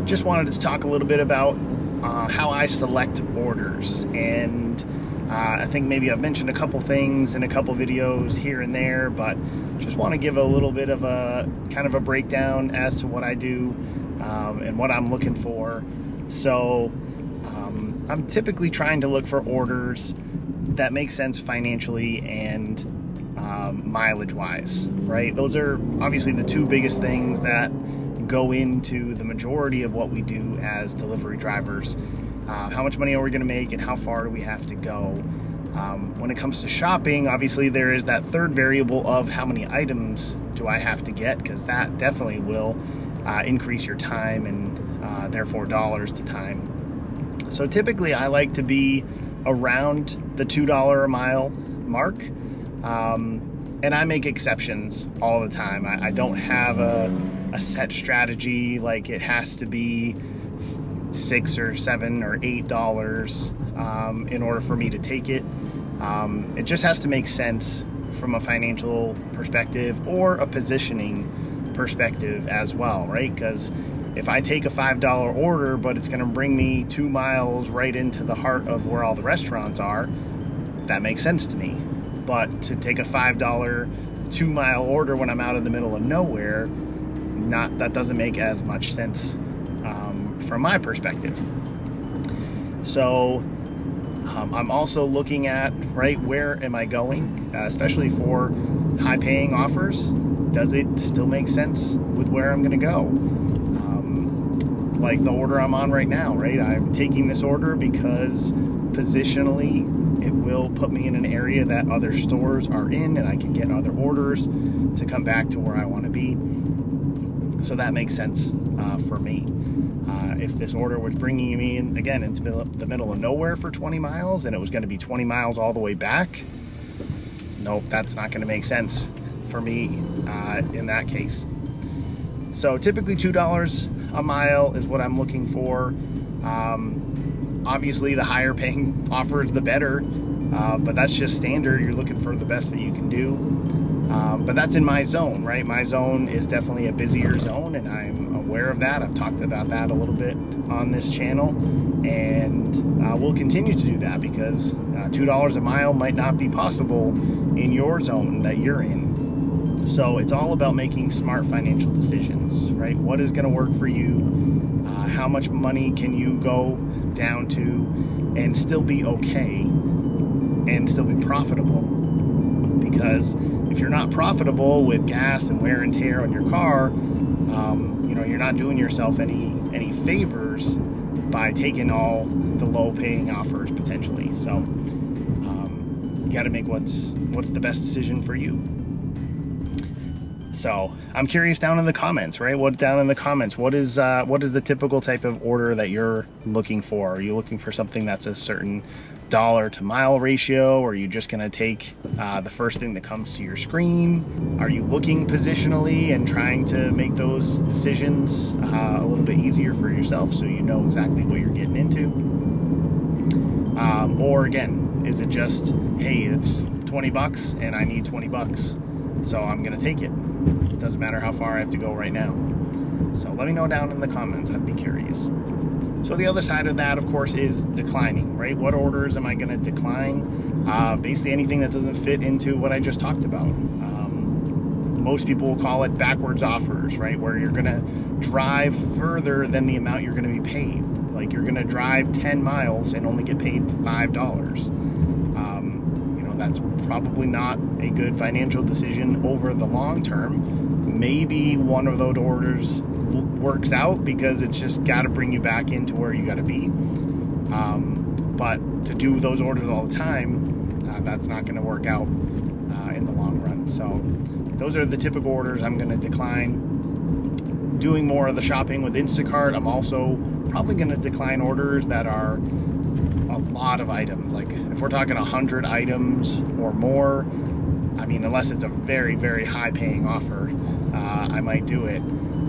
just wanted to talk a little bit about how I select orders. And I think maybe I've mentioned a couple things in a couple videos here and there, but just want to give a little bit of a kind of a breakdown as to what I do and what I'm looking for. So I'm typically trying to look for orders that make sense financially and mileage wise, right? Those are obviously the two biggest things that go into the majority of what we do as delivery drivers. How much money are we going to make and how far do we have to go? When it comes to shopping, obviously there is that third variable of how many items do I have to get, because that definitely will increase your time and therefore dollars to time. So typically I like to be around the $2 a mile mark, and I make exceptions all the time. I don't have a set strategy like it has to be $6 or $7 or $8 in order for me to take it. It just has to make sense from a financial perspective or a positioning perspective as well, right? Because if I take a $5 order, but it's going to bring me 2 miles right into the heart of where all the restaurants are, that makes sense to me. But to take a $5 2-mile order when I'm out in the middle of nowhere, that doesn't make as much sense from my perspective. So I'm also looking at, right, where am I going, especially for high paying offers? Does it still make sense with where I'm going to go? Like the order I'm on right now, right? I'm taking this order because positionally it will put me in an area that other stores are in, and I can get other orders to come back to where I want to be. So that makes sense for me. If this order was bringing me in, again, into the middle of nowhere for 20 miles and it was going to be 20 miles all the way back, nope, that's not going to make sense for me in that case. So typically $2 a mile is what I'm looking for. Obviously the higher paying offers the better, but that's just standard. You're looking for the best that you can do. But that's in my zone, right? My zone is definitely a busier zone, and I'm aware of that. I've talked about that a little bit on this channel, and we'll continue to do that because $2 a mile might not be possible in your zone that you're in. So it's all about making smart financial decisions, right? What is going to work for you? How much money can you go down to and still be okay and still be profitable? Because if you're not profitable with gas and wear and tear on your car, you're not doing yourself any favors by taking all the low paying offers potentially. So you got to make what's the best decision for you. So I'm curious down in the comments, right? What is the typical type of order that you're looking for? Are you looking for something that's a certain dollar to mile ratio? Or are you just gonna take the first thing that comes to your screen? Are you looking positionally and trying to make those decisions a little bit easier for yourself so you know exactly what you're getting into? Or again, is it just, hey, it's 20 bucks and I need 20 bucks, so I'm gonna take it. It doesn't matter how far I have to go right now. So let me know down in the comments, I'd be curious. So the other side of that, of course, is declining, right? What orders am I gonna decline? Basically anything that doesn't fit into what I just talked about. Most people will call it backwards offers, right? Where you're gonna drive further than the amount you're gonna be paid. Like you're gonna drive 10 miles and only get paid $5. That's probably not a good financial decision over the long term. Maybe one of those orders works out because it's just got to bring you back into where you got to be. But to do those orders all the time, that's not going to work out in the long run. So those are the typical orders I'm going to decline. Doing more of the shopping with Instacart, I'm also probably going to decline orders that are a lot of items. Like if we're talking 100 items or more, I mean, unless it's a very, very high paying offer, I might do it,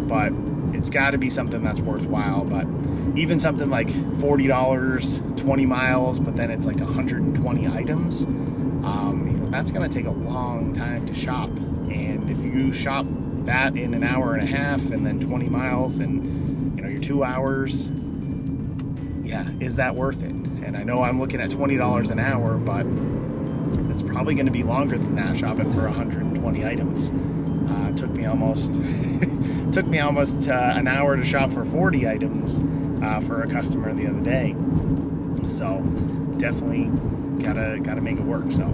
but it's got to be something that's worthwhile. But even something like $40, 20 miles, but then it's like 120 items, that's going to take a long time to shop. And if you shop that in an hour and a half and then 20 miles and your 2 hours, yeah, is that worth it? And I know I'm looking at $20 an hour, but it's probably going to be longer than that shopping for 120 items. Took me almost an hour to shop for 40 items for a customer the other day. So definitely gotta make it work. So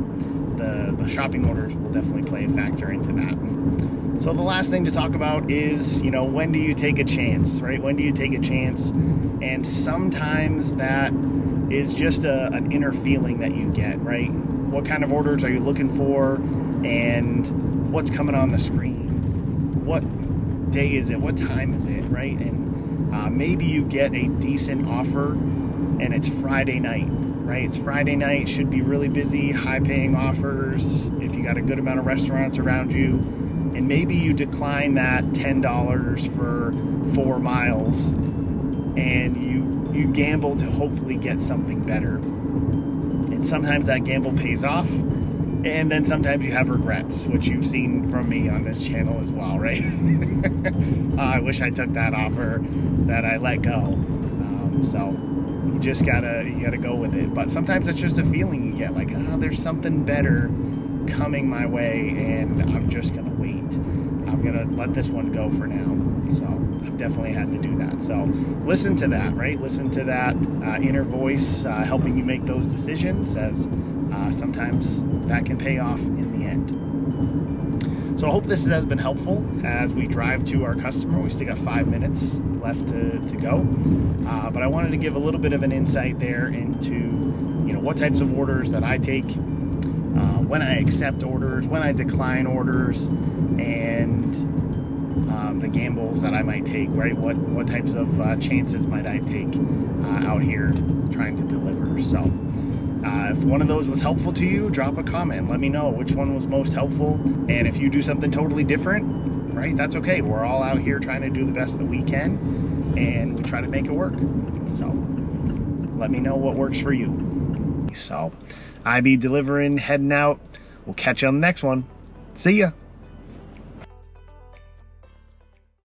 the shopping orders will definitely play a factor into that. So the last thing to talk about is, you know, when do you take a chance, right? When do you take a chance? And sometimes that is just an inner feeling that you get, right? What kind of orders are you looking for, and what's coming on the screen? What day is it? What time is it, right? And maybe you get a decent offer and it's Friday night, right? It's Friday night, should be really busy, high paying offers if you got a good amount of restaurants around you, and maybe you decline that $10 for 4 miles and you gamble to hopefully get something better. And sometimes that gamble pays off, and then sometimes you have regrets, which you've seen from me on this channel as well, right? I wish I took that offer that I let go. So you just gotta go with it. But sometimes it's just a feeling you get, like, oh, there's something better coming my way, and I'm just gonna wait. I'm gonna let this one go for now. So I've definitely had to do that. So listen to that, right? Listen to that inner voice helping you make those decisions, as sometimes that can pay off in the end. So I hope this has been helpful as we drive to our customer. We still got 5 minutes left to go. But I wanted to give a little bit of an insight there into, you know, what types of orders that I take, when I accept orders, when I decline orders, and the gambles that I might take, right? What types of chances might I take out here trying to deliver. So if one of those was helpful to you, drop a comment. Let me know which one was most helpful. And if you do something totally different, right, that's okay. We're all out here trying to do the best that we can, and we try to make it work. So let me know what works for you. So I be delivering, heading out. We'll catch you on the next one. See ya.